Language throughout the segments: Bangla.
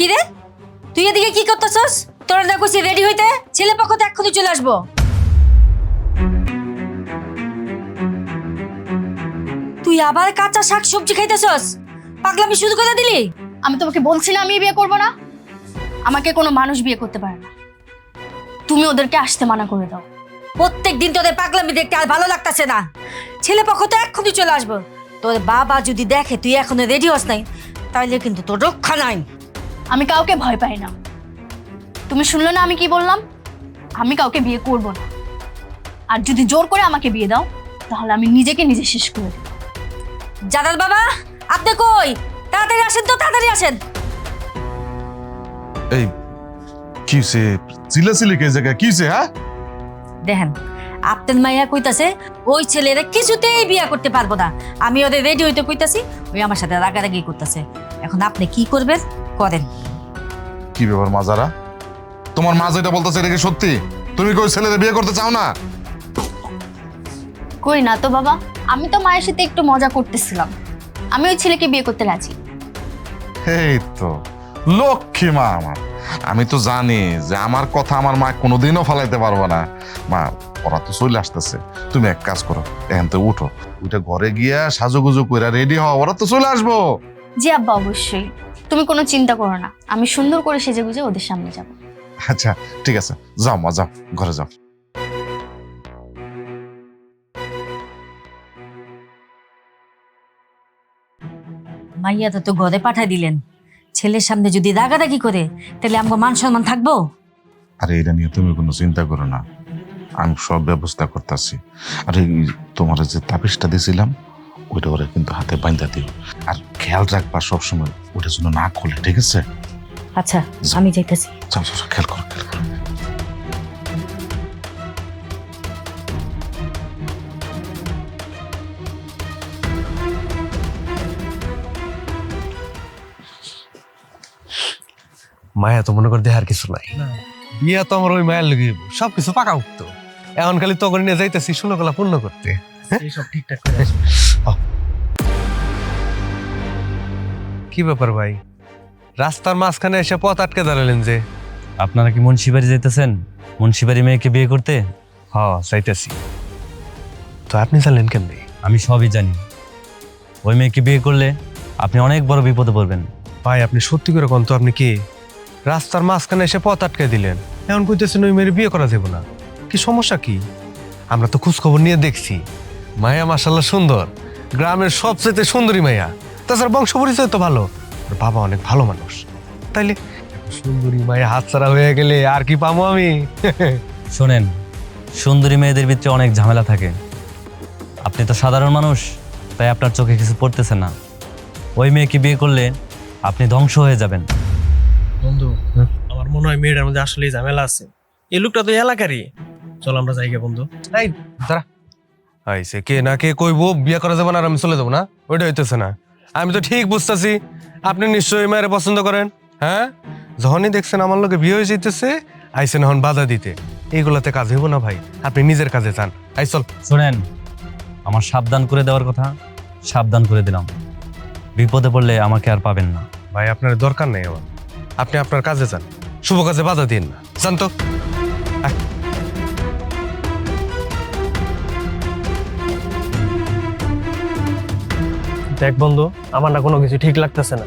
কি রে, তুই এদিকে কি করতেছস? তোর না কইছি রেডি হইতে, ছেলে পক্ষ তো এক্ষুনি চলে আসবো। তুই আবার কাঁচা শাক সবজি খাইতেছস? পাগলামি শুরু করে দিলি? আমি তোমাকে বলছি না আমি বিয়ে করব না। আমাকে কোনো মানুষ বিয়ে করতে পারে না। তুমি ওদেরকে আসতে মানা করে দাও। প্রত্যেক দিন তোদের পাগলামি দেখতে আর ভালো লাগতেছে না। ছেলে পক্ষ তো এক্ষুনি চলে আসবো। তোর বাবা যদি দেখে তুই এখনো রেডি হস নাই, তাইলে কিন্তু তোর রক্ষা নাই। আমি কাউকে ভয় পাই না। তুমি শুনলে না আমি কি বললাম? আমি কাউকে বিয়ে করব না। আর যদি জোর করে আমাকে বিয়ে দাও তাহলে আমি নিজেকে নিজে শেষ করে দেব। জালাল বাবা, আপনি কই? তাড়াতাড়ি আসেন তো, তাড়াতাড়ি আসেন। এই কি হইছে? চিল্লাচিল্লি কে জায়গা কি হইছে? হ্যাঁ, দেখেন আপনার মাইয়া কইতাছে ওই ছেলেরা কিছুতেই বিয়া করতে পারবো না। আমি ওদের রেডি হইতে কইতাছি, ওই আমার সাথে রাগারাগি করতেছে। এখন আপনি কি করবেন করেন। কি ব্যাপার মাজারা? তোমার মা যেটা বলতেছে এটা কি সত্যি? তুমি কি ওই ছেলেদের বিয়ে করতে চাও না? কই না তো বাবা, আমি তো মায়ের সাথে একটু মজা করতেছিলাম। আমি ওই ছেলেকে বিয়ে করতে রাজি। এই তো লক্ষ্মী মা আমার। আমি তো জানি যে আমার কথা আমার মা কোনোদিনও ফালাইতে পারবো না। মা, ওরা তো চলে আসতেছে, তুমি এক কাজ করো, এখান থেকে উঠো, উঠে ঘরে গিয়া সাজুগুজু কইরা রেডি হও, ওরা তো চলে আসবো। জি আব্বা, অবশ্যই। তুমি কোনো চিন্তা করো না, আমি সুন্দর করে সেজে গুজে ওদের সামনে যাব। আচ্ছা ঠিক আছে, যাও মা, যাও ঘরে যাও। মাইয়াটা তো ঘরে পাঠাই দিলেন, ছেলের সামনে যদি রাগারাগি করে তাহলে আমার মান সম্মান থাকবো? আরে এটা নিয়ে তুমি কোনো চিন্তা করো না, আমি সব ব্যবস্থা করতেছি। আরে তোমার যে তাবিজটা দিয়েছিলাম ওইটা ওরা কিন্তু হাতে বাইন্ধা দিও, আর খেয়াল রাখবা সবসময় ওইটা যেন না খোলে, ঠিক আছে? আচ্ছা আমি যাইতেছি। যাও যাও যাও, খেয়াল করো খেয়াল করো। মায়া তো মনে করে দেহার কিছু নাই। বিয়া তো আমার ওই মায়ের লেগে সবকিছু পাকা উঠত। এখন খালি তো করে নিয়ে যাইতেছি শুনো গলা পূর্ণ করতে। সব ঠিকঠাক করে আসবে। কি ব্যাপার ভাই, রাস্তার মাঝখানে এসে পথ আটকে দাঁড়ালেন যে? আপনারা কি মুন্সিবাড়ি যাইতেছেন? মুন্সিবাড়ি মেয়েকে বিয়ে করতে? হ, চাইতেছি। তো আপনি জানলেন কেমনি? আমি সবই জানি। ওই মেয়েকে বিয়ে করলে আপনি অনেক বড় বিপদে পড়বেন। ভাই আপনি সত্যি করে কোন তো, আপনি কি রাস্তার মাঝখানে এসে পথ আটকে দিলেন, এখন কইতেছেন ওই মেয়ের বিয়ে করা যাবে না? কি সমস্যা কি? আমরা তো খোঁজ খবর নিয়ে দেখছি, মায়া মাশাআল্লাহ সুন্দর, গ্রামের সবচেয়ে সুন্দরী মায়া। তাছাড়া বংশ পরিচয় তো ভালো, ওর বাবা অনেক ভালো মানুষ। তাইলে সুন্দরী মায়া হাতছাড়া হয়ে গেলে আর কি পাবো আমি? শোনেন, সুন্দরী মেয়েদের ভিতরে অনেক ঝামেলা থাকে। আপনি তো সাধারণ মানুষ, তাই আপনার চোখে কিছু পড়তেছে না। ওই মেয়েকে বিয়ে করলে আপনি ধ্বংস হয়ে যাবেন। বন্ধু, আমার মনে হয় মেয়েটার মধ্যে আসলে ঝামেলা আছে। এই লোকটা তো এলাকারই। চল আমরা যাই গে বন্ধু। এই দাঁড়া, আইসে কে না কে কইবো বিয়ে করা যাবে না আর আমি চলে যাবো না, ওইটা হইতেছে না। আমি তো ঠিক বুঝতেছি আপনি নিশ্চয়ই মায়ের পছন্দ করেন। হ্যাঁ, যখনই দেখছেন আমার লোকে বিয়ে হয়ে যেতেছে আইসেন এখন বাধা দিতে, এইগুলাতে কাজ হইব না ভাই। আপনি নিজের কাজে যান। আই চল। শোনেন, আমার সাবধান করে দেওয়ার কথা সাবধান করে দিলাম। বিপদে পড়লে আমাকে আর পাবেন না। ভাই আপনার দরকার নেই আমার, আপনি আপনার কাজে যান, শুভ কাজে বাধা দিন না। যান তো। দেখ বন্ধু, আমার না কোনো কিছু ঠিক লাগতেছে না।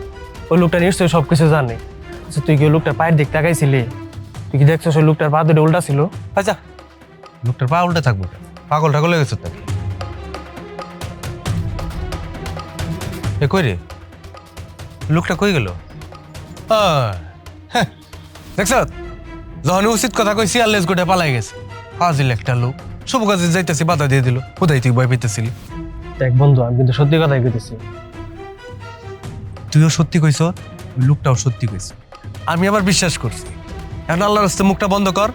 ওই লোকটা নিশ্চয়ই সবকিছু জানে। আচ্ছা, তুই কি ওই লোকটার পায়ের দিক তাকাইছিলি? তুই কি দেখছিস ওই লোকটার পা দুটো উল্টা ছিল? আচ্ছা, লোকটার পা উল্টে থাকবো কেন? পাগল ঠাগল হয়ে গেছে নাকি? এ কই রে, লোকটা কই গেল? দেখছ, যখন উচিত কথা কইছি আর লেজ গোটে পালাই গেছে। ফাজিল একটা লোক, শুভ কাজে যাইতেছি বাধা দিয়ে দিল। কোথায় তুই ভয় পেতেছিলি? দেখ বন্ধু, আমি কিন্তু সত্যি কথাই কইতেছি। তুইও সত্যি কইছ, ওই লোকটাও সত্যি কইছে, আমি আবার বিশ্বাস করছি। এখন আল্লাহর রাস্তে মুখটা বন্ধ কর,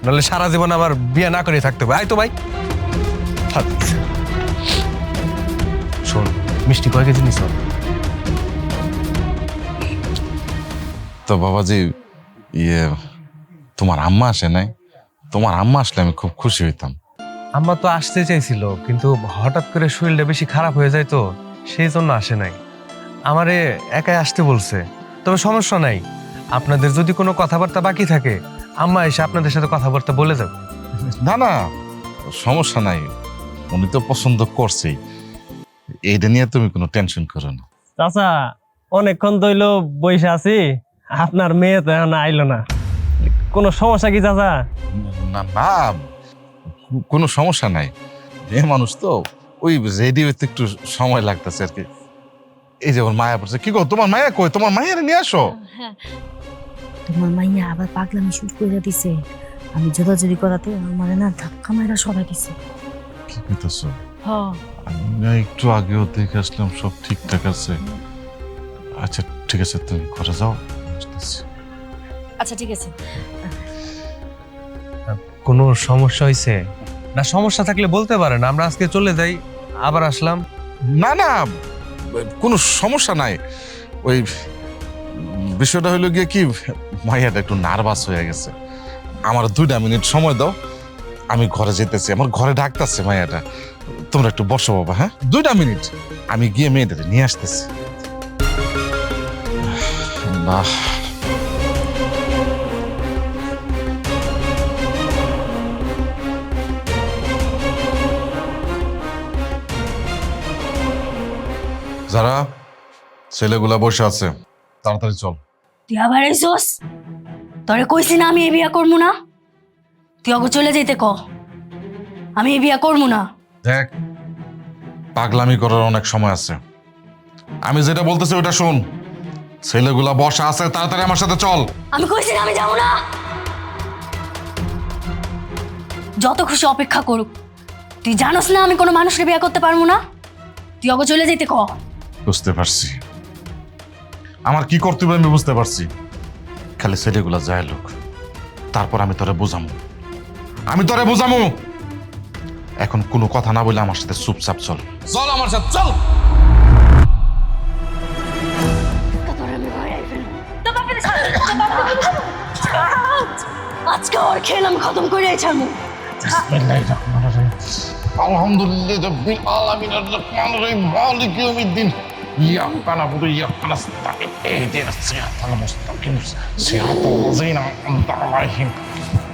নাহলে সারা জীবন আবার বিয়ে না করে থাকতে হবে। আয় তো ভাই। শোন, মিষ্টি কয় কেজি নিস? তো বাবাজি, তোমার আম্মা আসে নাই? তোমার আম্মা আসলে আমি খুব খুশি হইতাম। আম্মা তো আসতে চাইছিল, কিন্তু হঠাৎ করে শরীরটা বেশি খারাপ হয়ে যায় তো, সেই জন্য আসে নাই। আমারে একাই আসতে বলছে। তবে সমস্যা নাই, আপনাদের যদি কোনো কথাবার্তা বাকি থাকে আম্মা এসে আপনাদের সাথে কথাবার্তা বলে যাবে। না না, সমস্যা নাই, উনি তো পছন্দ করছেই, এইটা নিয়ে তুমি কোনো টেনশন করো না। চাচা অনেকক্ষণ ধইল বইসা আছি, আপনার মেয়ে তো এখন আইলো না, কোনো সমস্যা কি চাচা? না না, কোনো সমস্যা নাই, মেয়ে মানুষ তো ওই রেডি হইতে একটু সময় লাগতেছে আর কি। এই যে ওর মায়া পড়ছে, কি গো তোমার মায়া কই? তোমার মায়ের নিয়ে আসো। হ্যাঁ, তোমার মাইয়া আবার পাগলামি শুরু করে দিছে। আমি জোরাজুরি করাতে আমার না ধাক্কা মারা সবাই দিছে। কি কইতেছো? হ্যাঁ, আমি না একটু আগেও দেখে আসলাম সব ঠিকঠাক আছে। আচ্ছা ঠিক আছে, তুমি ঘরে যাও, আসতেছি। আচ্ছা ঠিক আছে। কোনো সমস্যা হয়েছে? না সমস্যা থাকলে বলতে পারেন, আমরা আজকে চলে যাই, আবার আসলাম। না না, কোনো সমস্যা নাই। ওই বিষয়টা হইলো গিয়ে কি, মাইয়াটা একটু নার্ভাস হয়ে গেছে। আমার 2টা মিনিট সময় দাও, আমি ঘরে যেতেছি, আমার ঘরে ডাকতেছে মাইয়াটা। তোমরা একটু বসো বাবা, হ্যাঁ 2টা মিনিট, আমি গিয়ে মেয়েটাকে নিয়ে আসতেছি। বাহ, যারা ছেলেগুলা বসে আছে তাড়াতাড়ি চল। তুই আবার আইসোস? তোরে কইছি না আমি এই বিয়া করবো না? তুই আগে চলে যেতে ক, আমি এই বিয়া করবো না। দেখ, পাগলামি করার অনেক সময় আছে, আমি যেটা বলতেছি ওটা শোন। ছেলেগুলা বসা আছে, তাড়াতাড়ি আমার সাথে চল। আমি কইছি না আমি যাবো না। যত খুশি অপেক্ষা করুক, তুই জানোস না আমি কোনো মানুষকে বিয়ে করতে পারবো না? তুই আগে চলে যেতে ক। বুঝতে পারছি, আমার কি করতে হবে আমি বুঝতে পারছি। খালি ছেলেগুলা যায় লোক, তারপর আমি তোরে বুঝামু, এখন কোনো কথা না বলে আমার সাথে চুপচাপ চল। চল আমার সাথে চল। আজকে ওর খেল আমি খতম করে ছাড়বো। আলহামদুলিল্লাহ রাব্বিল আলামিন আর-রাহমানির রহিম মালিকি ইয়াউমিদ্দিন ইয়াকা নাবুদু ইয়াকা নাস্তাঈন ইহদিনাস সিরাতাল মুস্তাকিম সিরাতাল লাযিনা আন'আমতা আলাইহিম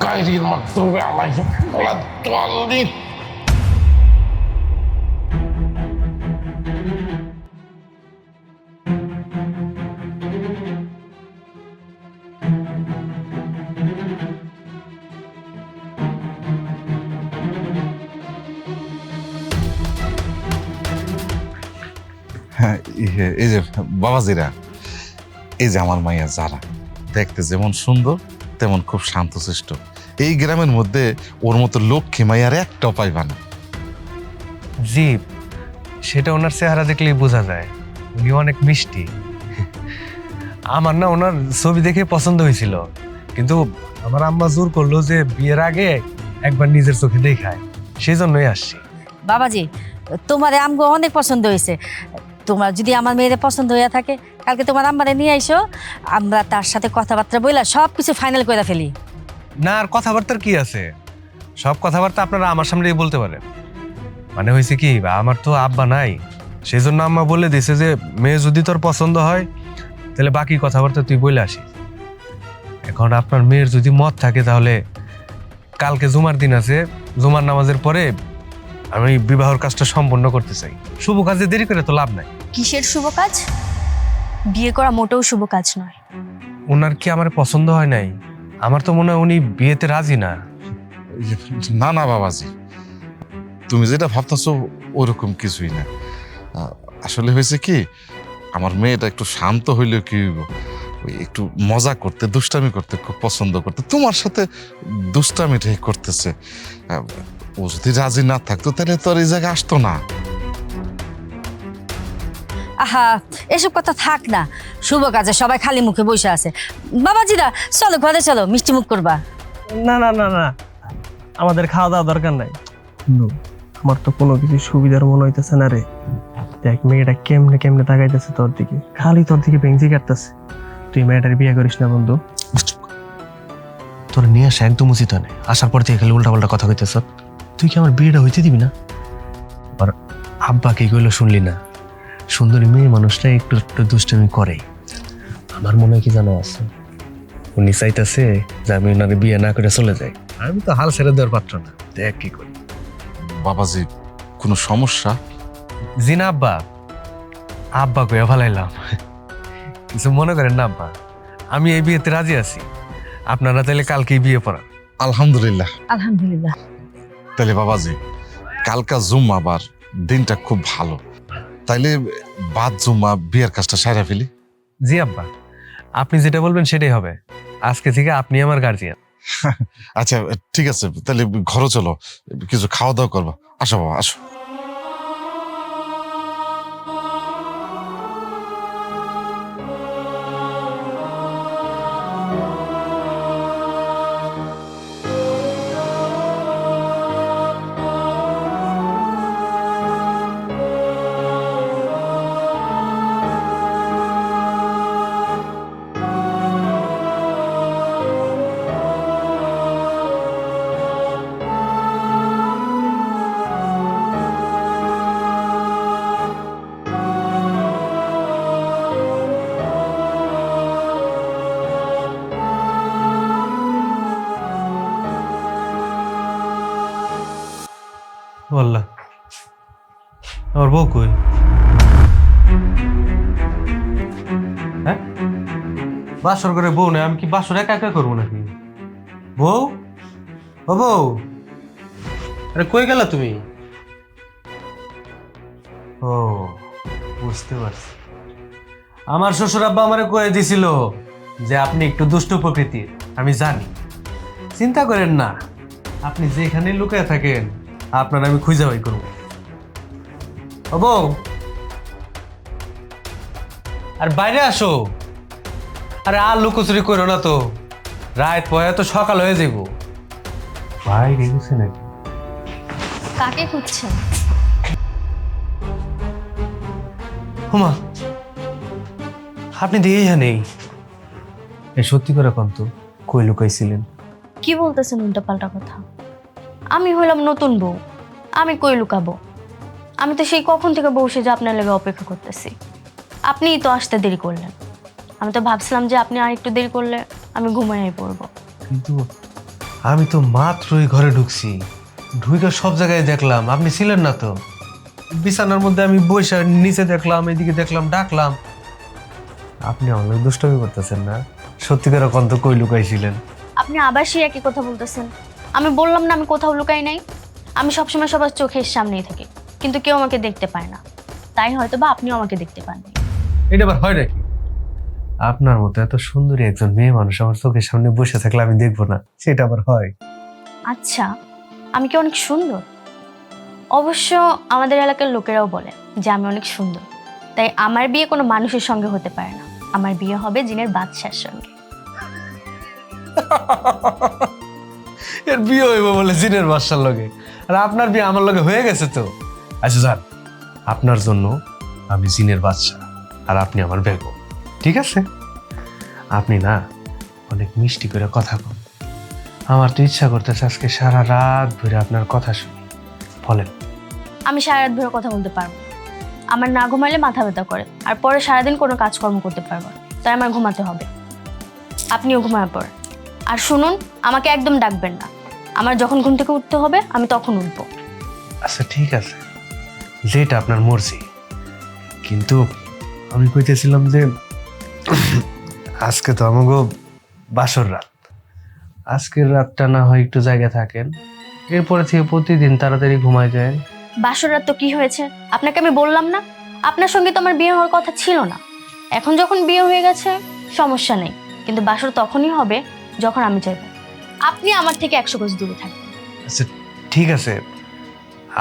গায়রিল মাগদুবি আলাইহিম ওয়ালাদ-দাল্লিন। হ্যাঁ, এই যে বাবাজিরা, এই যে আমার মাইয়া যারা, দেখতে যেমন সুন্দর তেমন খুব শান্তশিষ্ট। এই গ্রামের মধ্যে ওর মতো লক্ষ্মী মাইয়ার একটাও পাইবা না। জি, সেটা ওনার চেহারা দেখলেই বোঝা যায়, উনি অনেক মিষ্টি। আমার না ওনার ছবি দেখে পছন্দ হয়েছিল, কিন্তু আমার আম্মা জোর করলো যে বিয়ের আগে একবার নিজের চোখে দেখায়, সেই জন্যই আসছি। বাবাজি, তোমার আমগো অনেক পছন্দ হয়েছে। তোমার যদি আমার মেয়ের পছন্দ হয়ে থাকে, কালকে তোমার আম্মারে নিয়ে আইসো, আমরা তার সাথে কথাবার্তা বইলা সব কিছু ফাইনাল করে ফেলি। না, আর কথাবার্তার কি আছে, সব কথাবার্তা আপনারা আমার সামনেই বলতে পারেন। মানে হয়েছে কি, আমার তো আব্বা নাই, সেই জন্য আম্মা বলে দিছে যে মেয়ে যদি তোর পছন্দ হয় তাহলে বাকি কথাবার্তা তুই বলে আসিস। এখন আপনার মেয়ের যদি মত থাকে তাহলে কালকে জুমার দিন আছে, জুমার নামাজের পরে আমি বিবাহের কাজটা সম্পন্ন করতে চাই। শুভ কাজে দেরি করে তো লাভ নাই। কিসের শুভ কাজ? বিয়ে করা মোটেও শুভ কাজ নয়। ওনার কি আমার পছন্দ হয় নাই? আমার তো মনে হয় উনি বিয়েতে রাজি না। না না বাবাজি, তুমি যেটা ভাবতেছো ওরকম কিছুই না। আসলে হয়েছে কি, আমার মেয়েটা একটু শান্ত হইলেও কি হইব, ওই একটু মজা করতে, দুষ্টামি করতে খুব পছন্দ করতে, তোমার সাথে দুষ্টামিটাই করতেছে। ও যদি রাজি না থাকতো তাহলে তো আর এই জায়গায় আসতো না। আহা, এসব কথা থাক না, শুভ কাজে সবাই খালি মুখে বসে আছে। বাবাজিরা চলো ঘরে চলো, মিষ্টি মুখ করবা। না না না না, আমাদের খাওয়া দাওয়া দরকার নাই। আমার তো কোনো কিছু সুবিধার মনে হইতেছে না রে। দেখ মেয়েটা কেমনে কেমনে তাকাইতেছে তোর দিকে, খালি তোর দিকে বেঞ্চি কাটতেছে। তুই মেয়েটার বিয়ে করিস না বন্ধু। তোর নিয়ে আসা একদম উচিত হয় না, আসার পর থেকে খালি উল্টা পাল্টা কথা কইতেছ। তুই কি আমার বিয়েটা হইতে দিবি না? আর আব্বাকে কইলো শুনলি না, সুন্দরী মেয়ে মানুষটা একটু একটু দুষ্টামি করে। আমার মনে হয় কি জানো আছে, উনি চাইতেছে যে আমি ওনারে বিয়ে না করে চলে যাই। আমি তো হাল ছেড়ে দেওয়ার পাত্র না, দেখ কি করি। বাবাজি কোনো সমস্যা? জি না আব্বা, আব্বা কইয়া ফেলাইলাম। কিছু মনে করেন না আব্বা, আমি এই বিয়েতে রাজি আছি। আপনারা তাহলে কালকেই বিয়ে পড়ান। আলহামদুলিল্লাহ। আলহামদুলিল্লাহ। তাহলে বাবাজি কালকা জুম্মাবার দিনটা খুব ভালো, তাইলে বাদ জুম্মা বিয়ের কাজটা সারা ফেলি। জি আব্বা, আপনি যেটা বলবেন সেটাই হবে। আজকে থেকে আপনি আমার গার্জিয়ান। আচ্ছা ঠিক আছে, তাহলে ঘরে চলো, কিছু খাওয়া দাওয়া করবো। আসো বাবা আসো। আল্লাহ, আমার বউ কই? হ্যাঁ, বাসর করে বউ নেই, আমি কি বাসর একা একা করবো নাকি? বউ, ও বউ, আরে কই গেলা তুমি? ও বুঝতে পারছি, আমার শ্বশুর আব্বা আমারে কয়ে দিছিল যে আপনি একটু দুষ্ট প্রকৃতির। আমি জানি, চিন্তা করেন না, আপনি যেখানে লুকায় থাকেন আপনার আমি খুঁজে বাই করবো। ও বউ, আর বাইরে আসো। আরে আর লুকোচুরি করো না তো, রাত পরে তো সকাল হয়ে যাব। বাইরে গেছে নাকি? কাকে খুঁজছেন? হুমা, আপনি দিয়েই নেই। এই সত্যি করে কন তো, কই লুকাইছিলেন? কি বলতেছেন উল্টাপাল্টা কথা? আমি হলাম নতুন বউ, আমি কই লুকাবো? আমি তো সেই কখন থেকে বসে যে আপনার লেগে অপেক্ষা করতেছি। আপনিই তো আসতে দেরি করলেন। আমি তো ভাবছিলাম যে আপনি আর একটু দেরি করলে আমি ঘুমাই পড়বো। কিন্তু আমি তো মাত্রই ঘরে ঢুকছি, ঢুকে সব জায়গায় দেখলাম আপনি ছিলেন না তো। বিছানার মধ্যে আমি বসে নিচে দেখলাম, এদিকে দেখলাম, ডাকলাম। আপনি অনেক দুষ্টমি করতেছেন না? সত্যি করে কন তো, কই লুকাইছিলেন? আপনি আবার সেই একই কথা বলতেছেন। আমি বললাম না আমি কোথাও লুকাই নাই। আমি সবসময় সবার চোখের সামনেই থাকি, কিন্তু কেউ আমাকে দেখতে পায় না। তাই হয়তো বা আপনিও আমাকে দেখতে পান। এটা আবার হয় নাকি? আপনার মতো এত সুন্দরী একজন মেয়ে মানুষ আমার চোখের সামনে বসে থাকলে আমি দেখবো না, সেটা আবার হয়? আচ্ছা, আমি কি অনেক সুন্দর? অবশ্য আমাদের এলাকার লোকেরাও বলে যে আমি অনেক সুন্দর। তাই আমার বিয়ে কোনো মানুষের সঙ্গে হতে পারে না, আমার বিয়ে হবে জিনের বাদশার সঙ্গে। এর বিয়ে হইব বলে জিনের বাসার লগে, আর আপনার বিয়ে আমার লগে হয়ে গেছে তো। আচ্ছা যান, আপনার জন্য আমি জিনের বাদশা আর আপনি আমার বেগম, ঠিক আছে? আপনি না অনেক মিষ্টি করে কথা বলেন, আমার তো ইচ্ছা করতেছে আজকে সারা রাত ধরে আপনার কথা শুনি। বলেন। আমি সারা রাত ধরে কথা বলতে পারবো না। আমার না ঘুমাইলে মাথা ব্যথা করে, আর পরে সারাদিন কোনো কাজকর্ম করতে পারবো না। তাই আমার ঘুমাতে হবে। আপনিও ঘুমায় পড়েন। আর শুনুন, আমাকে একদম ডাকবেন না। আমার যখন ঘুম থেকে উঠতে হবে আমি তখন উঠবো। আচ্ছা ঠিক আছে, যেটা আপনার মর্জি। কিন্তু আমি কইতেছিলাম যে আজকে তো আমাকে বাসর রাত, আজকের রাতটা না হয় একটু জায়গা থাকেন, এরপরে থেকে প্রতিদিন তাড়াতাড়ি ঘুমায় যায়। বাসর রাত তো কি হয়েছে? আপনাকে আমি বললাম না আপনার সঙ্গে তো আমার বিয়ে হওয়ার কথা ছিল না। এখন যখন বিয়ে হয়ে গেছে সমস্যা নেই, কিন্তু বাসর তখনই হবে যখন আমি চাইবো। আপনি আমার থেকে 100 গজ দূরে থাকবেন। আচ্ছা ঠিক আছে,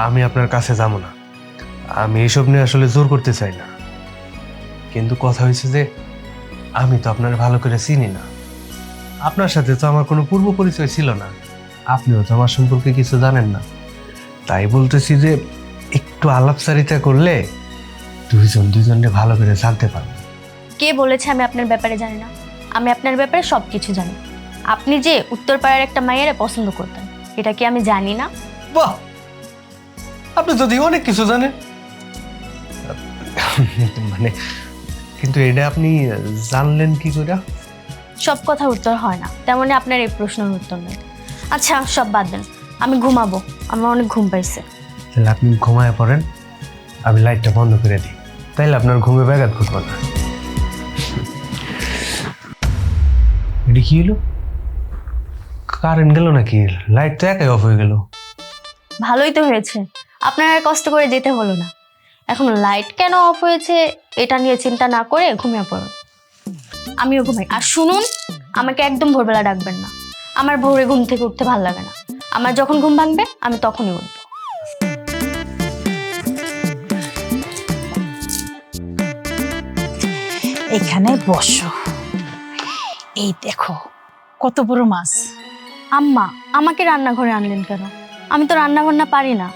আমি আপনার কাছে যাবো না। আমি এইসব নিয়ে আসলে জোর করতে চাই না, কিন্তু কথা হয়েছে যে আমি তো আপনার ভালো করে চিনি না। আপনার সাথে তো আমার কোনো পূর্ব পরিচয় ছিল না, আপনিও তো আমার সম্পর্কে কিছু জানেন না। তাই বলতেছি যে একটু আলাপচারিতা করলে দুজনকে ভালো করে জানতে পারবো। কে বলেছে আমি আপনার ব্যাপারে জানি না? আমি আপনার ব্যাপারে সব কিছু জানি। আপনি যে উত্তরপাড়ার একটা মাইয়ারে পছন্দ করতেন, এটা কি আমি জানি না? বাহ, আপনি যদি অনেক কিছু জানেন। মানে কিন্তু এটা আপনি জানলেন কি করে? সব কথার উত্তর হয় না, তেমনি আপনার এই প্রশ্নের উত্তর নেই। আচ্ছা সব বাদ দেন, আমি ঘুমাবো, আমার অনেক ঘুম পাইছে। তাহলে আপনি ঘুমায় পড়েন, আমি লাইটটা বন্ধ করে দিই, তাইলে আপনার ঘুমে ব্যাঘাত ঘটবে না। এটি কি হলো? কারেন্ট গেল নাকি? লাইট তো একাই অফ হয়ে গেল। ভালোই তো হয়েছে, আপনার আর কষ্ট করে যেতে হলো না। এখন লাইট কেন অফ হয়েছে এটা নিয়ে চিন্তা না করে ঘুমিয়ে পড়ুন, আমিও ঘুমাই। আর শুনুন, আমাকে একদম ভোরবেলা ডাকবেন না, আমার ভোরে ঘুম থেকে উঠতে ভালো লাগে না। আমার যখন ঘুম ভাঙবে আমি তখনই উঠবো। এখানে বসো। এই দেখো কত বড় মাছ। আম্মা, আমাকে রান্নাঘরে আনলেন কেন? আমি তো রান্না বান্না পারি না,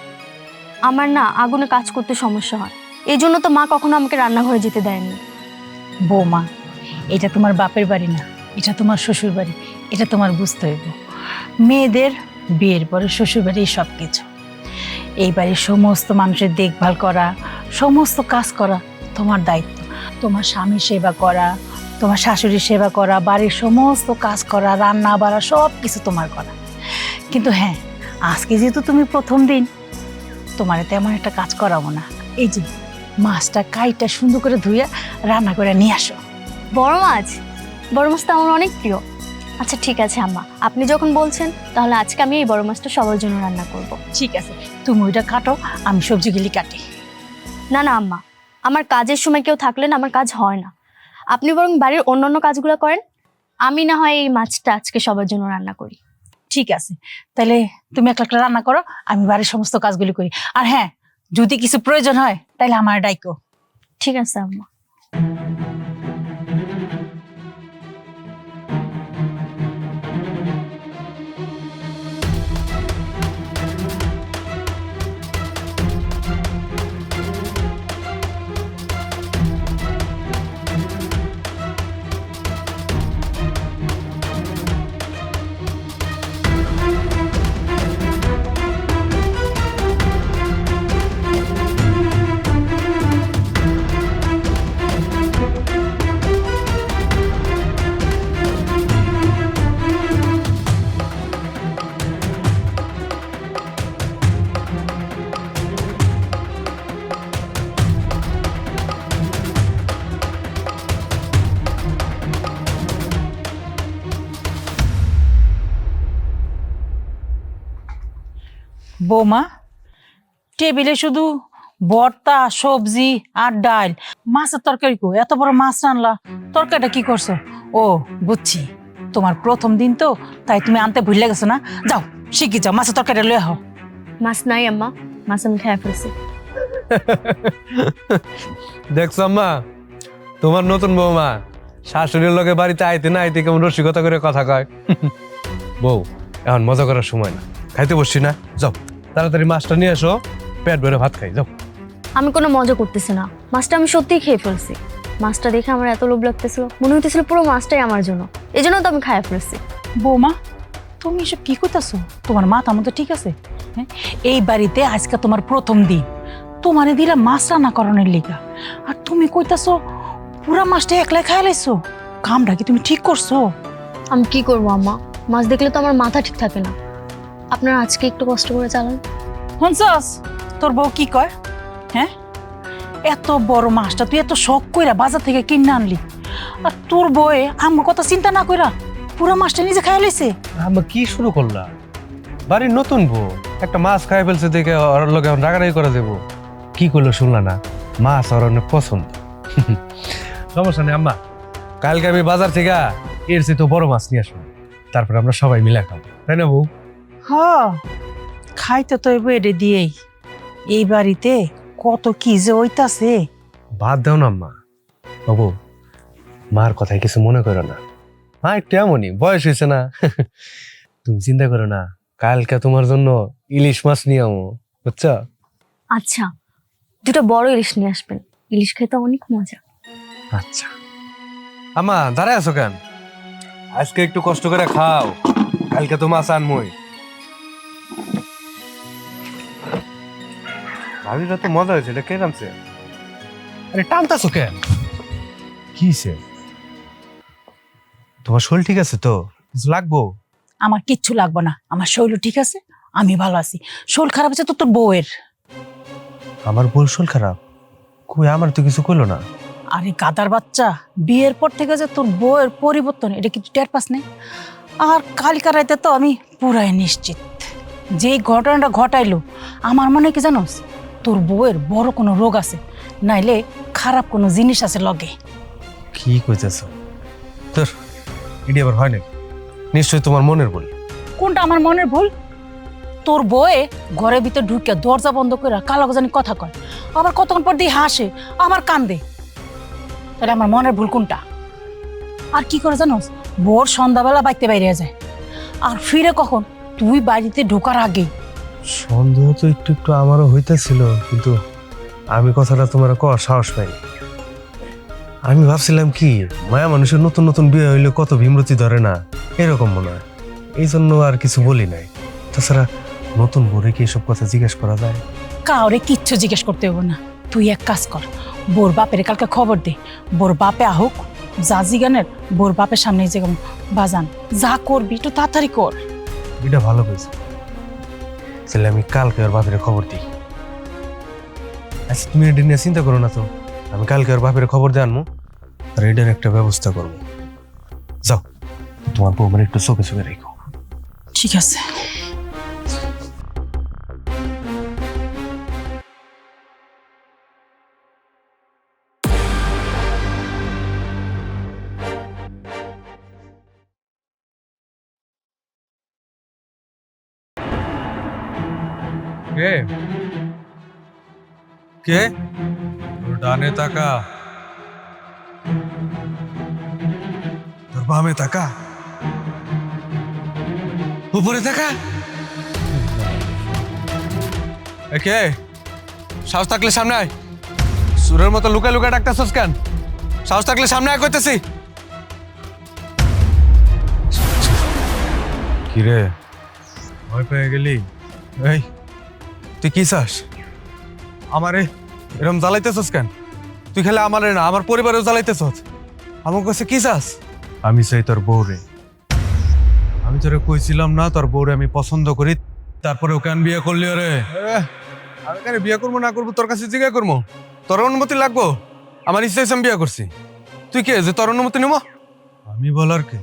আমার না আগুনে কাজ করতে সমস্যা হয়, এই জন্য তো মা কখনো আমাকে রান্নাঘরে যেতে দেয়নি। বৌমা, এটা তোমার বাপের বাড়ি না, এটা তোমার শ্বশুর বাড়ি, এটা তোমার বুঝতে হইব। মেয়েদের বিয়ের পরে শ্বশুর বাড়ি সব কিছু। এই বাড়ির সমস্ত মানুষের দেখভাল করা, সমস্ত কাজ করা তোমার দায়িত্ব। তোমার স্বামীর সেবা করা, তোমার শাশুড়ির সেবা করা, বাড়ির সমস্ত কাজ করা, রান্না বাড়া সব কিছু তোমার করা। কিন্তু হ্যাঁ, আজকে যেহেতু তুমি প্রথম দিন, তোমার তেমন একটা কাজ করাবো না। এই যে মাছটা কাইটা সুন্দর করে ধুইয়া রান্না করে নিয়ে আসো। বড় মাছ? বড় মাছ তো আমার অনেক প্রিয়। আচ্ছা ঠিক আছে আম্মা, আপনি যখন বলছেন তাহলে আজকে আমি এই বড় মাছটা সবার জন্য রান্না করব। ঠিক আছে, তুমি ওইটা কাটো, আমি সবজিগুলি কাটি। না না আম্মা, আমার কাজের সময় কেউ থাকলে না আমার কাজ হয় না, আপনি বরং বাড়ির অন্যান্য কাজগুলো করেন, আমি না হয় এই মাছটা আজকে সবার জন্য রান্না করি। ঠিক আছে, তাহলে তুমি একটা একটা রান্না করো, আমি বাড়ির সমস্ত কাজগুলি করি। আর হ্যাঁ, যদি কিছু প্রয়োজন হয় তাহলে আমার ডাইকো। ঠিক আছে আম্মা। বৌমা, টেবিলে শুধু ভর্তা, সবজি আর ডাল, মাছের তরকারি কো? এত বড় মাছ রান্না, তরকারিটা কি করছো? ও বুঝছি, তোমার প্রথম দিন তো, তাই তুমি আনতে ভুলে গেছো না? যাও শিখি, যাও মাছের তরকারিটা লয়ে আহ। মাছ নাই আম্মা, মাছ আমি খেয়ে ফেলছি। দেখছো আম্মা, তোমার নতুন বৌমা শাশুড়ির লোকে বাড়িতে আইতে না আইতে কেমন রসিকতা করে কথা কয়। বউ, এখন মজা করার সময় না, খাইতে বসছি না, যাও তাড়াতাড়ি মাছটা নিয়ে এসো, পেট ভরে ভাত খাই, যাও। আমি কোনো মজা করতেছি না, মাছটা আমি সত্যিই খেয়ে ফেলছি। মাছটা দেখে আমার এত লোভ লাগতেছিল, মনে হইতেছিল পুরো মাছটাই আমার জন্য, এই জন্য তো আমি খাইয়ে ফেলছি। বৌমা, তুমি এসব কি করতেছো? তোমার মাথা মতো ঠিক আছে? হ্যাঁ, এই বাড়িতে আজকে তোমার প্রথম দিন, তোমারে দিলা মাছ রান্না করানোর লিগা, আর তুমি কইতাছো পুরা মাছটা একলাই খাই লাইছো। কামটা কি তুমি ঠিক করছো? আমি কি করবো আম্মা, মাছ দেখলে তো আমার মাথা ঠিক থাকে না। আপনারা আজকে একটু কষ্ট করে চালান। শুনছস তোর বউ কি কয়? হ্যাঁ, এত বড় মাছটা তুই এত শখ কইরা বাজার থেকে কিনে আনলি, আর তোর বউয়ে আমার কথা চিন্তা না কইরা পুরা মাছটা নিজে খাই লাইছে। আমরা কি শুরু করলাম? বাড়ির নতুন বউ একটা মাছ খাই ফেলছে দেখে ওর লোকে রাগারাগি করে দেবো? কি করলো শুনলা না? মাছ ওর অনেক পছন্দ। সমস্যা নেই আম্মা, কালকে আমি বাজার থেকে এর চেয়ে তো বড় মাছ নিয়ে আসবো, তারপর আমরা সবাই মিলে খাবো, তাই না বউ? হ, খাইতে তো এডে দিয়েই। এই বাড়িতে কত কি যে হইতাছে। বাদ দাও না আম্মা। বাবু, মার কথায় কিছু মনে করো না, মা একটু এমনই, বয়স হয়েছে না। তুমি চিন্তা করো না, কালকে তোমার জন্য ইলিশ মাছ নিয়ে আমো, বুঝছো? আচ্ছা, দুটো বড় ইলিশ নিয়ে আসবেন, ইলিশ খেতে অনেক মজা। আচ্ছা আম্মা, দাঁড়ায় আছো কেন? আজকে একটু কষ্ট করে খাও, কালকে তো মাছ আনমই। ভাবিরা তো মজা হয়েছে, এটা কে নামছে? আরে টানতাছো কেন? কিছে? তোমার শরীর ঠিক আছে তো? কিছু লাগবো? আমার কিচ্ছু লাগবে না, আমার শরীর ঠিক আছে, আমি ভালো আছি। শরীর খারাপ আছে তো তোর বউয়ের। আমার বউর শরীর খারাপ? কই, আমার তো কিছু কইলো না। আরে গাদার বাচ্চা, বিয়ের পর থেকে যে তোর বউয়ের পরিবর্তন এটা কি তুই টের পাস নাই? আর কালকা রাইতে তো আমি পুরাই নিশ্চিত যে এই ঘটনাটা ঘটাইলো, আমার মনে হয় কি জানোস, তোর বউয়ের বড় কোনো রোগ আছে, নাইলে খারাপ কোনো জিনিস আছে লগে। কি কইতেছ তোর? এটি আবার হয় না? নিশ্চয়ই তোমার মনের বল। কোনটা আমার মনের ভুল? তোর বউয়ে ঘরের ভিতর ঢুকে দরজা বন্ধ করে কালাগজানি কথা কয়, আবার কতক্ষণ পর দিয়ে হাসে, আবার কান্দে। তাহলে আমার মনের ভুল কোনটা? আর কি করে জানোস, ভোর সন্ধ্যাবেলা বাইতে বাইরে যায়, আর ফিরে কখন? তুই বাড়িতে ঢোকার আগে। সন্দেহ তো একটু একটু আমারও হইতেছিল, কিন্তু আমি কথাটা তোমার কর সাহস পাই। আমি ভাবছিলাম কি, মায়া মানুষের নতুন নতুন বিয়ে হইলে কত ভীমরতি ধরে না, এরকম মনে হয়। এই জন্য আর কিছু বলি নাই। তাছাড়া নতুন বউরে কি এসব কথা জিজ্ঞেস করা যায়? কাউরে কিচ্ছু জিজ্ঞেস করতে হবে না। তুই এক কাজ কর, বোর বাপের কালকে খবর দে, বোর বাপে আহুক, যা জিগানের বোর বাপের সামনে যে বাজান, যা করবি একটু তাড়াতাড়ি কর। এটা ভালো কইছে, তাহলে আমি কালকে ওর বাপের খবর দিই। আচ্ছা, তুমি এটা নিয়ে চিন্তা করো না তো, আমি কালকে ওর বাপের খবর দিয়ে আনবো, আর এটার একটা ব্যবস্থা করবো। যাও, তোমার বউ মানে একটু চোখে চোখে রেখো। ঠিক আছে। কে কে তোর ডানে তাকা, তোর বামে তাকা, উপরে তাকা। কে? সাহস থাকলে সামনে আয়। সুরের মতো লুকায় লুকায় ডাকতেছস কেন? সাহস থাকলে সামনে আয় কইতেছি। কি রে, ভয় পেয়ে গেলি? এই, তুই কি চাস? আমারে এরম জ্বালাইতেছস কেন? তুই খেলে আমারে না, আমার পরিবারেও জ্বালাইতেছস। আমার কাছে কি চাস? আমি চাই তোর বউরে। আমি তোরে কইছিলাম না তোর বউরে আমি পছন্দ করি, তারপরে ওকে আমি বিয়ে করলি? রে আমি কেন বিয়ে করবো না করবো তোর কাছে জিজ্ঞাসা করবো? তোর অনুমতি লাগবো? আমার ইচ্ছা আমি বিয়ে করছি, তুই কে যে তোর অনুমতি নেব? আমি বলার কে?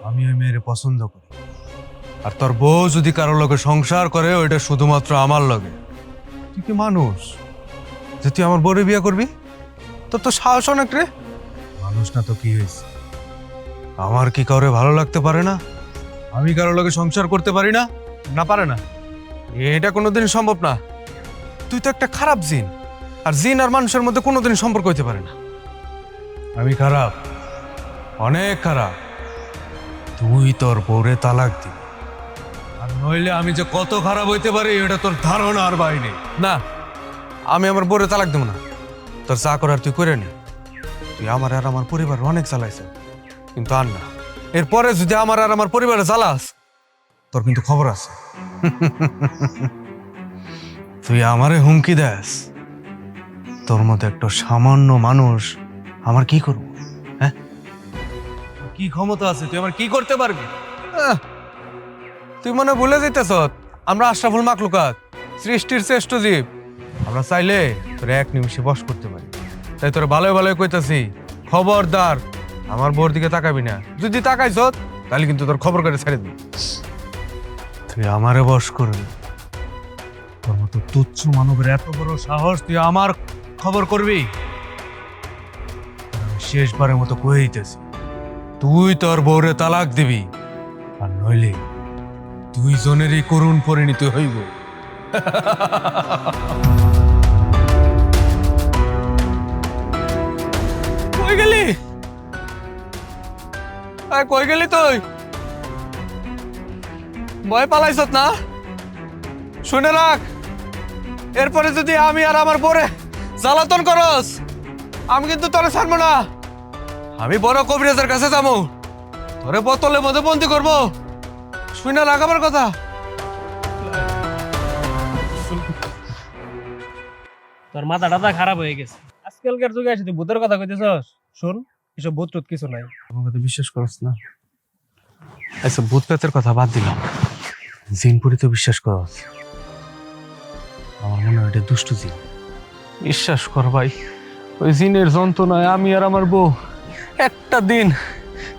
আমি ওই মেয়েরে পছন্দ করি, আর তোর বউ যদি কারো লগে সংসার করে ওইটা শুধুমাত্র আমার লগে। তুই কি মানুষ যে তুই আমার বউরে বিয়ে করবি? তোর তো সাহস অনেক রে। মানুষ না তো কি হয়েছে? আমার কি কাউরে ভালো লাগতে পারে না? আমি কারো লগে সংসার করতে পারি না? না পারে না, এটা কোনোদিন সম্ভব না। তুই তো একটা খারাপ জিন, আর জিন আর মানুষের মধ্যে কোনোদিন সম্পর্ক হইতে পারে না। আমি খারাপ, অনেক খারাপ। তুই তোর বউরে তালাক দিবি, আর নইলে আমি যে কত খারাপ হইতে পারি এটা তোর ধারণার বাইরে। না, আমি আমার বউরে তালাক দেব না। তোর যা করার তুই করে নি। তুই আমার আর আমার পরিবার অনেক জ্বালাইছ, কিন্তু আর না। এরপরে যদি আমার আর আমার পরিবারে জ্বালাস, তোর কিন্তু খবর আছে। তুই আমারে হুমকি দেস, তোর মতো একটা সামান্য মানুষ আমার কি করবো? হ্যাঁ, কি ক্ষমতা আছে? তুই আমার কি করতে পারবি? তুই মনে ভুলে যেতেছ আমরা আশরাফুল মাখলুকাত, সৃষ্টির শ্রেষ্ঠ জীব। আমরা চাইলে তোর এক নিমিষে বশ করতে পারি। তাই তোর ভালোই ভালোই কইতাছি, খবরদার আমার বউর দিকে তাকাবি না। যদি তাকাইছ তাহলে কিন্তু তোর খবর করে ছেড়ে দিবি। তুই আমারে বশ করবি? তোর মতো তুচ্ছ মানবের এত বড় সাহস, তুই আমার খবর করবি? আমি শেষবারের মতো কয়ে দিতেছি, তুই তোর বউরে তালাক দিবি, আর নইলে দুইজনেরই করুণ পরিণতি হইব। কই গেলি? কই গেলি তুই? ভয় পালাইছ না? শুনে রাখ, এরপরে যদি আমি আর আমার বউরে জ্বালাতন করস, আমি কিন্তু তোরে ছাড়বো না। আমি বড় কবিরাজের কাছে যাবো, তোরে বোতলের মধ্যে বন্দি করবো। শুনে রাখ আমার কথা। তোর মাথা টাথা খারাপ হয়ে গেছে। আজকালকার যুগে এসে তুই ভূতের কথা কইতেছস? শোন, এসব ভূত টুত কিছু নাই। আমার কথা বিশ্বাস করছ না? আচ্ছা, ভূত প্রেতের কথা বাদ দিলাম, জিনপুরি তো বিশ্বাস করছ? আমার মনে হয় এটা দুষ্ট জিন। বিশ্বাস কর ভাই, ওই জিনের যন্ত্রণায় আমি আর আমার বউ একটা দিন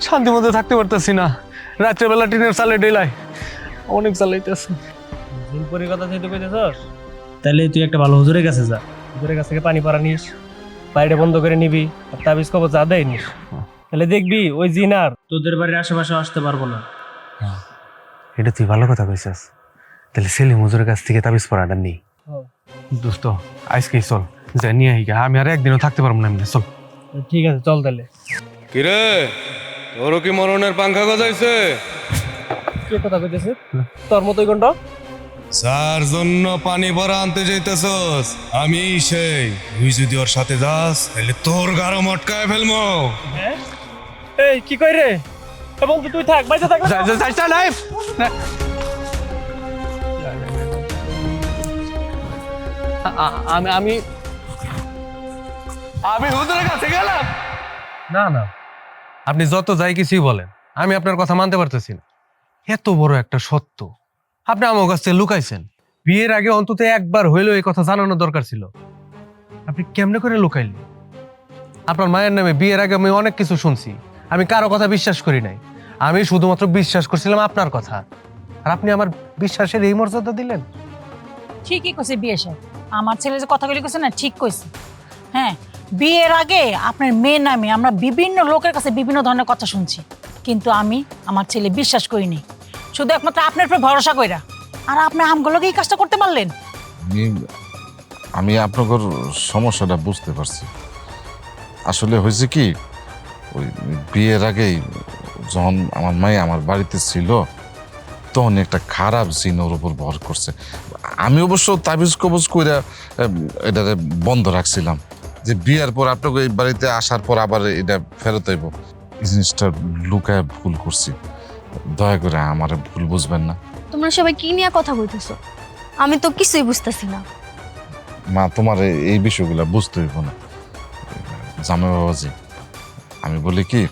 শান্তি মধ্যে থাকতে পারতেছি না। রাত্রেবেলা টিনের চালে ডেলাই অনেক চালাইতেছে। জিনপুরির কথা যেহেতু কইতেছস, তাহলে তুই একটা ভালো হুজুরের কাছে যা। হুজুরের কাছ থেকে পানি পড়া নিস, বাইরে বন্ধ করে নিবি, আর তাবিজ কবজ যা দেয় নিস। তাহলে দেখবি ওই জিন আর তোদের বাড়ির আশেপাশে আসতে পারবো না। এটা তুই ভালো কথা কইছিস। তাহলে সেলিম হুজুরের কাছ থেকে তাবিজ পড়াটা নেই। দোস্ত আজকেই চল, যা নিয়ে আই গা। আমি আর একদিনও থাকতে পারবো না এমনি, চল। ঠিক আছে, চল তাহলে। কিরে, তোরও কি মরণের পাঙ্খা গজাইছে? কে কথা কইতেছে? তোর মতোই কোনটা? যার জন্য পানি ভরা আনতে যাইতেছস আমি সেই। তুই যদি ওর সাথে যাস তাহলে তোর গাড়ো মটকায় ফেলবো। এই কি কই রে? এ বন্ধু তুই থাক, বাইরে থাক। আমি আমি আমি হুজুরের কাছে গেলাম। না না, আপনি যত যাই কিছুই বলেন, আমি আপনার কথা মানতে পারতেছি না। এত বড় একটা সত্য আপনি আমার কাছ থেকে লুকাইছেন। বিয়ের আগে অন্তত একবার হইলেও এই কথা জানানো দরকার ছিল। আপনি কেমনে করে লুকাইলেন? আপনার মায়ের নামে বিয়ের আগে আমি অনেক কিছু শুনছি, আমি কারো কথা বিশ্বাস করি নাই। আমি শুধুমাত্র বিশ্বাস করছিলাম আপনার কথা, আর আপনি আমার বিশ্বাসের এই মর্যাদা দিলেন। ঠিকই কইছে বিয়ে সাহেব, আমার ছেলে যে কথাগুলি কইছে না ঠিক কইছে। হ্যাঁ, বিয়ের আগে আপনার মেয়ের নামে আমরা বিভিন্ন লোকের কাছে বিভিন্ন ধরনের কথা শুনছি, কিন্তু আমি আমার ছেলে বিশ্বাস করিনি, শুধু একমাত্র আপনার উপর ভরসা কইরা। আর আপনি আমগুলোকে এই কাজটা করতে পারলেন? আমি আপনাদের সমস্যাটা বুঝতে পারছি। আসলে হয়েছে কি, ওই বিয়ের আগেই যখন আমার মাই আমার বাড়িতে ছিল, তখন একটা খারাপ জিন ওর উপর ভর করছে। আমি অবশ্য তাবিজ কবজ কইরা এটারে বন্ধ রাখছিলাম, যে বিয়ের পর আপনাকে এই বাড়িতে আসার পর আবার এটা ফেরত আইব। এই জিনিসটা লুকায় ভুল করছি, দয়া করে আমার ভুল বুঝবেন না। তোমরা সবাই কি নিয়ে কথা কইতেছো? আমি তো কিছুই বুঝতেছি না। মা, তোমার এই বিষয়গুলো বুঝতে হইব না। জামাই বাবাজি, আমি বলি কি,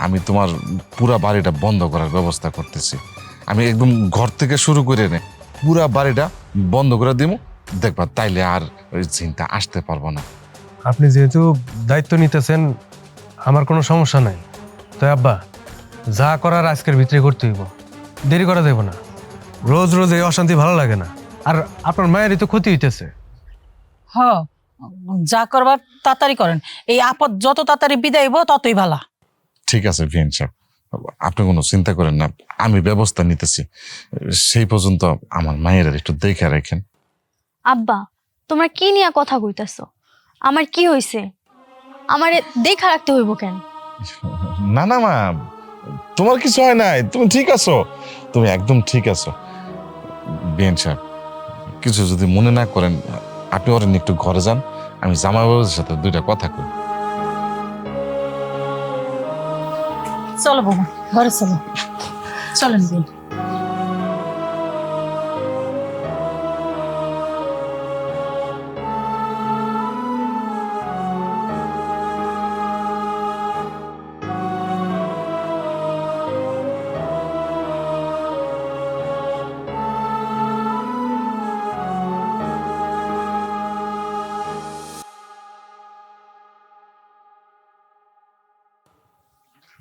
আমি তোমার পুরা বাড়িটা বন্ধ করার ব্যবস্থা করতেছি। আমি একদম ঘর থেকে শুরু করে নে পুরা বাড়িটা বন্ধ করে দিব, দেখবা তাইলে আর ওই জিনটা আসতে পারবো না। আপনি যেহেতু দায়িত্ব নিতেছেন, আমার কোনো সমস্যা নাই। তাই আব্বা, যা করার আজকের ভিতরে করতে হইব, দেরি করা যাইব না। রোজ রোজ এই অশান্তি ভালো লাগে না, আর আপনার মায়েরই তো ক্ষতি হইতেছে। হ, যা করবার তাড়াতাড়ি করেন, এই আপদ যত তাড়াতাড়ি বিদায় হইব ততই ভালো। ঠিক আছে ভিন সাহেব, আপনি কোনো চিন্তা করেন না, আমি ব্যবস্থা নিতেছি। সেই পর্যন্ত আমার মায়ের একটু দেখে রাখেন। আব্বা, তোমরা কি নিয়ে কথা কইতেছো? আমার কি হইছে? আমার দেখা রাখতে হইব কেন? না না মা, তোমার কিছু হয় নাই, তুমি ঠিক আছো, তুমি একদম ঠিক আছো। বিন সাহেব, কিছু যদি মনে না করেন, আপনি ওর একটু ঘরে যান, আমি জামাই বাবুর সাথে দুইটা কথা কই। চলো বৌমা, ঘরে চলো, চলেন বিন।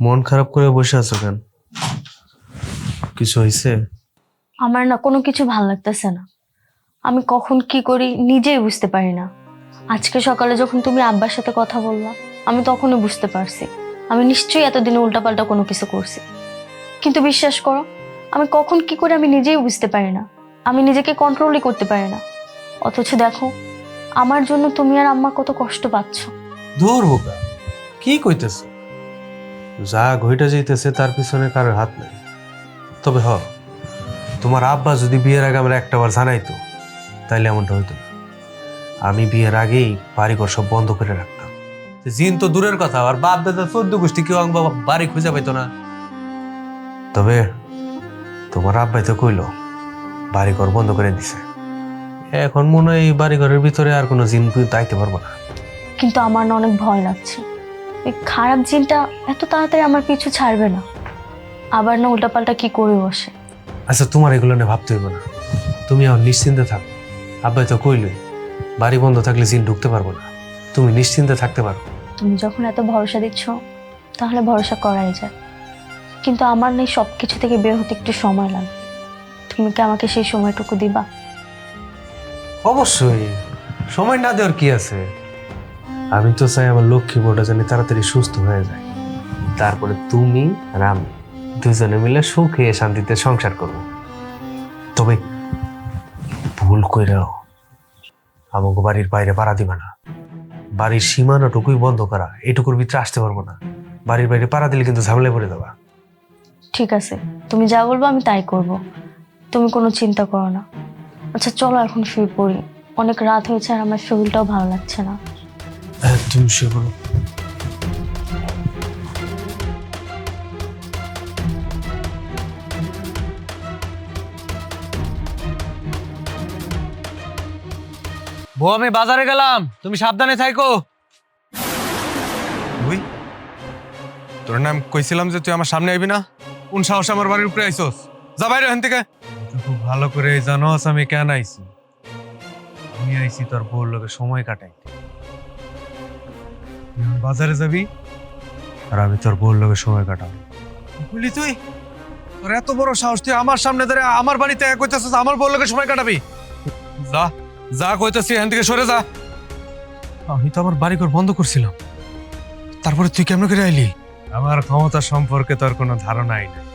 মন খারাপ করে বসে আছো কেন? কিছু হয়েছে? আমার না কোনো কিছু ভাল লাগতেছে না। আমি কখন কি করি নিজেই বুঝতে পারি না। আজকে সকালে যখন তুমি আব্বার সাথে কথা বললা, আমি তখনই বুঝতে পারছি আমি নিশ্চয়ই এতদিনে উল্টাপাল্টা কোনো কিছু করছি। কিন্তু বিশ্বাস করো, আমি কখন কি করে আমি নিজেই বুঝতে পারি না। আমি নিজেকে কন্ট্রোলই করতে পারি না। অথচ দেখো, আমার জন্য তুমি আর আম্মা কত কষ্ট পাচ্ছ। দূর বোকা, কি কইতেছ? যা ঘইটা যাইতেছে তার পিছনে কারোর হাত নাই। তবে তোমার আব্বা যদি বিয়ের আগে আমরা একটাবার জানাইতো, তাইলে এমনটা হইতো না। আমি বিয়ের আগেই বাড়িঘর সব বন্ধ করে রাখতাম। জিন তো দূরের কথা, আর বাপ দাদা 14 গোষ্ঠী কেউ বাড়ি খুঁজে পাইতো না। তবে তোমার আব্বাই তো কইলো বাড়িঘর বন্ধ করে দিছে। এখন মনে হয় এই বাড়িঘরের ভিতরে আর কোনো জিন আইতে পারবো না। কিন্তু আমার না অনেক ভয় লাগছে। ওই খারাপ জিনটা এত তাড়াতাড়ি আমার পিছু ছাড়বে না, আবার না উল্টাপাল্টা কি করে বসে। আচ্ছা তোমার এগুলো নিয়ে ভাবতে হইব না, তুমি এখন নিশ্চিন্তে থাকো। আব্বাই তো কইলই বাড়ি বন্ধ থাকলে জিন ঢুকতে পারবো না, তুমি নিশ্চিন্তে থাকতে পারো। তুমি যখন এত ভরসা দিচ্ছ তাহলে ভরসা করাই যায়, কিন্তু আমার নেই সব কিছু থেকে বের হতে একটু সময় লাগবে। তুমি কি আমাকে সেই সময়টুকু দিবা? অবশ্যই, সময় না দেওয়ার কি আছে। আমি তো চাই আমার লক্ষ্মী বোর্ডটা যেন তাড়াতাড়ি সুস্থ হয়ে যায়, তারপরে তুমি আর আমি দুজনে মিলে সুখে শান্তিতে সংসার করব। তবে ভুল কইরাও আমাকে বাড়ির বাইরে পাড়া দিবা না, বাড়ির সীমানাটুকুই বন্ধ করা, এটুকুর ভিতরে আসতে পারবো না। বাড়ির বাইরে পাড়া দিলে কিন্তু ঝামেলায় পড়ে দেবা। ঠিক আছে, তুমি যা বলবো আমি তাই করব, তুমি কোনো চিন্তা করো না। আচ্ছা চলো এখন শুয়ে পড়ি, অনেক রাত হয়েছে আর আমার শরীরটাও ভালো লাগছে না। তুমি শুয়ে পড়ো। বউ আমি বাজারে গেলাম, তুমি সাবধানে থাইকো। ওই তোর নাম কইছিলাম যে তুই আমার সামনে আইবি না, কোন সাহস আমার বাড়ির উপরে আইছস? যা বাইরে এখান থেকে। তুই খুব ভালো করে জানোস আমি কেন আইছি। আমি আইছি তোর বউর লগে সময় কাটাইতে। তুই আমার বাজারে যাবি আর আমি তোর বউর লগে সময় কাটাবো। বলি তুই, তোর এত বড় সাহস, তুই আমার সামনে দাঁড়িয়ে আমার বাড়িতে কইতেছিস আমার বউর লগে সময় কাটাবি? যা যা কইতেছি এখান থেকে সরে যা। আমি তো আমার বাড়িঘর বন্ধ করছিলাম, তারপরে তুই কেমন করে আইলি? আমার ক্ষমতা সম্পর্কে তোর কোনো ধারণাই নাই।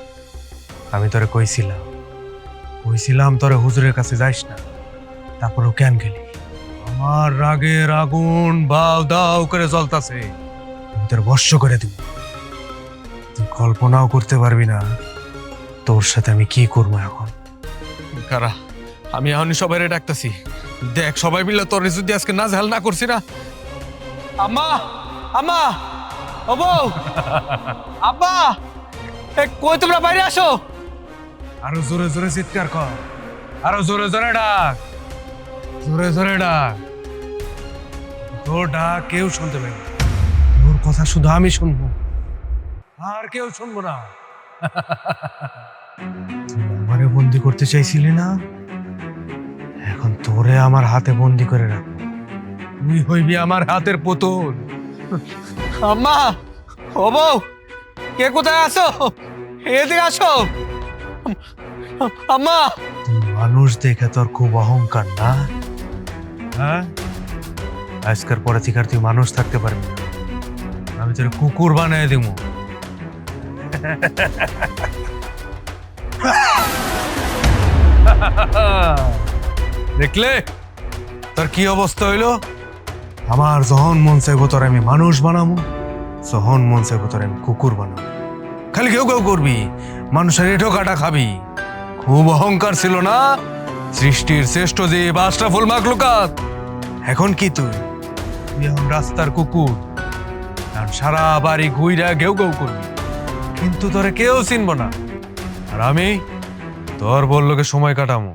আমি তোরে কইছিলাম তোরে হুজুরের কাছে যাইস না, তারপরেও কেন গেলি? আমার রাগের আগুন বাউ দাও করে জ্বলতাছে, আমি তোর বর্ষ করে দিব। তুই কল্পনাও করতে পারবি না তোর সাথে আমি কি করবো এখন। কারা আমি এখনই সবাই ডাকতেছি, দেখ সবাই মিলে তোর যদি আজকে না ঝাল না করছি না। আম্মা আম্মা ও বউ, আব্বা কই তোমরা বাইরে আসো। আরো জোরে জোরে চিৎকার কর, আরো জোরে জোরে ডাক, জোরে জোরে ডাক। তোর ডাক কেউ শুনতে পাবে না, তোর কথা শুধু আমি শুনবো, আর কেউ শুনবো না। তুই আমারে বন্দি করতে চাইছিলি না, এখন তোরে আমার হাতে বন্দি করে রাখবো, তুই হইবি আমার হাতের পুতুল। আম্মা ও বউ, কে কোথায় আছো? এদিকে আসো। আম্মা, মানুষ দেখে তোর খুব অহংকার না? হ্যাঁ, আজকের পরে থেকে আর তুই মানুষ থাকতে পারবি না, আমি তোর কুকুর বানিয়ে দিব। দেখলে তোর কি অবস্থা হইলো? আমার যখন মন চাইবো তোর আমি মানুষ বানাবো, যখন মন চাইবো তোর আমি কুকুর বানাবো। খালি কেউ কেউ করবি, মানুষের এঠো কাটা খাবি। খুব অহংকার ছিল না? সৃষ্টির শ্রেষ্ঠ জীব আশরাফুল মাখলুকাত। এখন কি তুই এখন রাস্তার কুকুর, কারণ সারা বাড়ি ঘুইরা ঘেউ ঘেউ করবি, কিন্তু তোরে কেউ চিনব না। আর আমি তোর বললোকে সময় কাটামো।